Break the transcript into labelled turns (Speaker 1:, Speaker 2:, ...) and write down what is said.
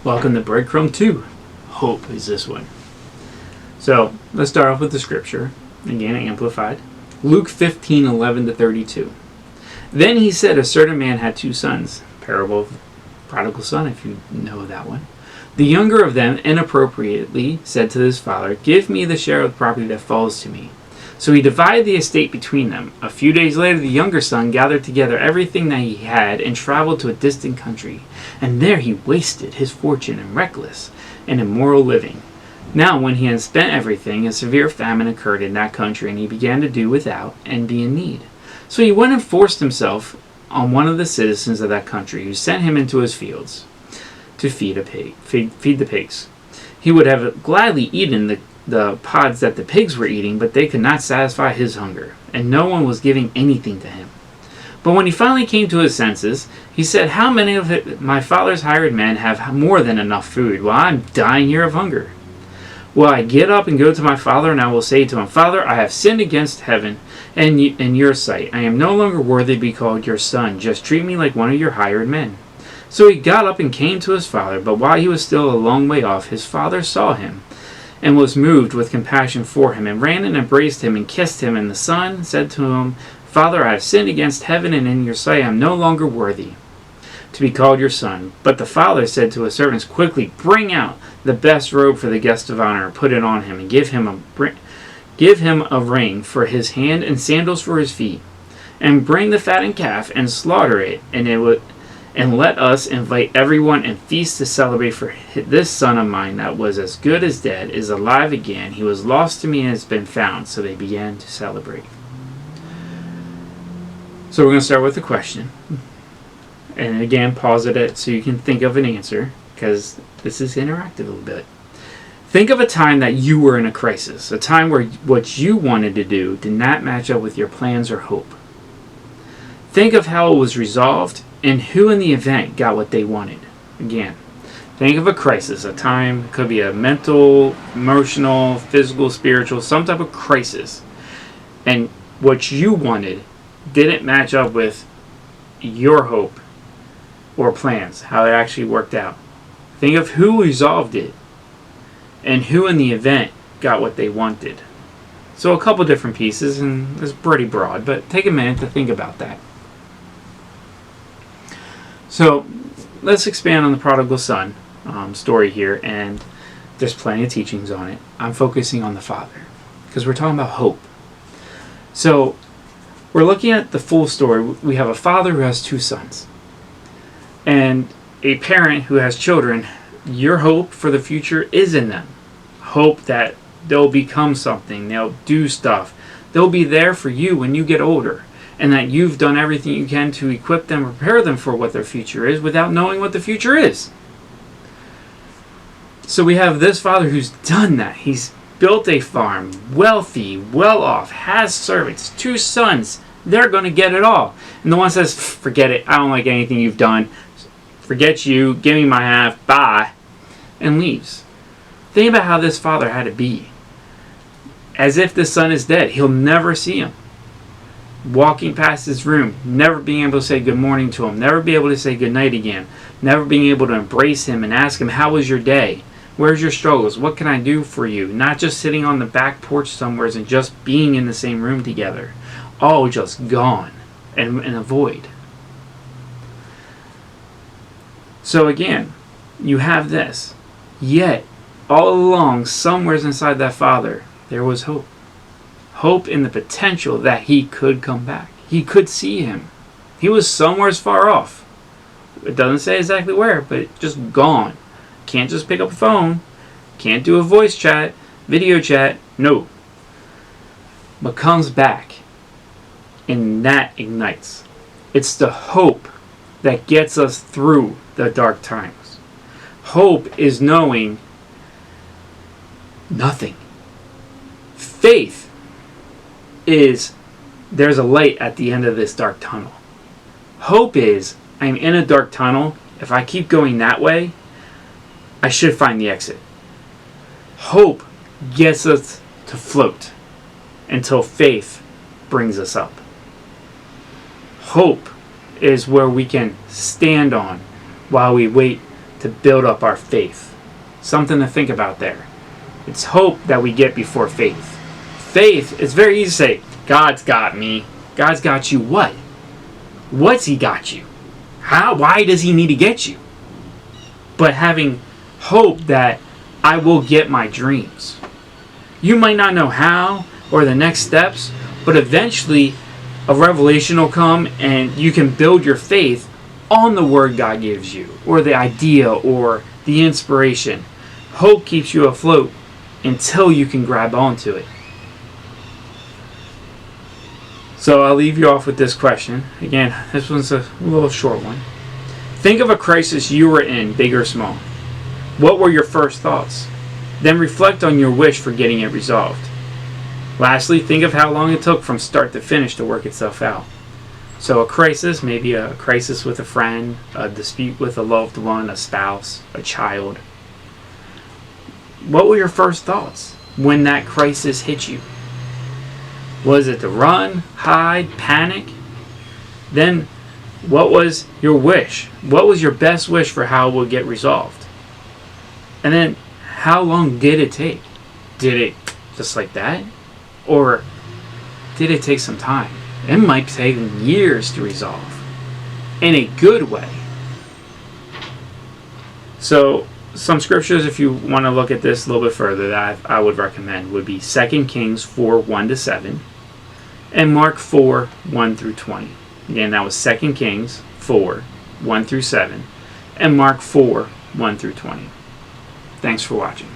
Speaker 1: Welcome to Breadcrumb 2. Hope is this one. So, let's start off with the scripture. Again, amplified. Luke 15:11-32. Then he said, a certain man had 2 sons. Parable of prodigal son, if you know that one. The younger of them inappropriately said to his father, give me the share of the property that falls to me. So he divided the estate between them. A few days later, the younger son gathered together everything that he had and traveled to a distant country. And there he wasted his fortune in reckless and immoral living. Now, when he had spent everything, a severe famine occurred in that country, and he began to do without and be in need. So he went and forced himself on one of the citizens of that country, who sent him into his fields to feed the pigs. He would have gladly eaten the pods that the pigs were eating, but they could not satisfy his hunger, and no one was giving anything to him. But when he finally came to his senses, he said, how many of my father's hired men have more than enough food, while I'm dying here of hunger? Well, I get up and go to my father, and I will say to him, Father, I have sinned against heaven and in your sight. I am no longer worthy to be called your son. Just treat me like one of your hired men. So he got up and came to his father, but while he was still a long way off, his father saw him and was moved with compassion for him, and ran and embraced him and kissed him. And the son said to him, Father, I have sinned against heaven and in your sight. I am no longer worthy to be called your son. But the father said to his servants, quickly bring out the best robe for the guest of honor, and put it on him, and give him a ring for his hand and sandals for his feet. And bring the fattened calf and slaughter it, and let us invite everyone and feast to celebrate, for this son of mine that was as good as dead is alive again. He was lost to me and has been found. So they began to celebrate. So we're going to start with the question. And again, pause it so you can think of an answer, because this is interactive a little bit. Think of a time that you were in a crisis, a time where what you wanted to do did not match up with your plans or hope. Think of how it was resolved and who in the event got what they wanted. Again, think of a crisis, a time, it could be a mental, emotional, physical, spiritual, some type of crisis. And what you wanted didn't match up with your hope or plans, how it actually worked out. Think of who resolved it and who in the event got what they wanted. So a couple different pieces, and it's pretty broad, but take a minute to think about that. So let's expand on the prodigal son story here, and there's plenty of teachings on it. I'm focusing on the father because we're talking about hope. So we're looking at the full story. We have a father who has 2 sons and a parent who has children. Your hope for the future is in them. Hope that they'll become something, they'll do stuff, they'll be there for you when you get older, and that you've done everything you can to equip them, prepare them for what their future is without knowing what the future is. So we have this father who's done that. He's built a farm, wealthy, well off, has servants, 2 sons. They're going to get it all. And the one says, forget it, I don't like anything you've done. Forget you, give me my half, bye, and leaves. Think about how this father had to be. As if the son is dead. He'll never see him. Walking past his room, never being able to say good morning to him, never be able to say good night again, never being able to embrace him and ask him, how was your day? Where's your struggles? What can I do for you? Not just sitting on the back porch somewhere and just being in the same room together. All just gone and in a void. So again, you have this. Yet, all along, somewhere inside that father, there was hope. Hope in the potential that he could come back. He could see him. He was somewhere far off. It doesn't say exactly where, but just gone. Can't just pick up a phone. Can't do a voice chat, video chat. No. But comes back. And that ignites. It's the hope that gets us through the dark times. Hope is knowing nothing. Faith is there's a light at the end of this dark tunnel. Hope is I'm in a dark tunnel. If I keep going that way, I should find the exit. Hope gets us to float until faith brings us up. Hope is where we can stand on while we wait to build up our faith. Something to think about there. It's hope that we get before faith. Faith, it's very easy to say, God's got me. God's got you what? What's he got you? How? Why does he need to get you? But having hope that I will get my dreams. You might not know how or the next steps, but eventually a revelation will come and you can build your faith on the word God gives you, or the idea, or the inspiration. Hope keeps you afloat until you can grab onto it. So I'll leave you off with this question. Again, this one's a little short one. Think of a crisis you were in, big or small. What were your first thoughts? Then reflect on your wish for getting it resolved. Lastly, think of how long it took from start to finish to work itself out. So a crisis, maybe a crisis with a friend, a dispute with a loved one, a spouse, a child. What were your first thoughts when that crisis hit you? Was it to run, hide, panic? Then what was your wish? What was your best wish for how it would get resolved? And then how long did it take? Did it just like that? Or did it take some time? It might take years to resolve in a good way. So some scriptures, if you want to look at this a little bit further, that I would recommend would be 2 Kings 4, 1-7 and Mark 4, 1 through 20. Again, that was 2 Kings 4, 1 through 7 and Mark 4, 1 through 20. Thanks for watching.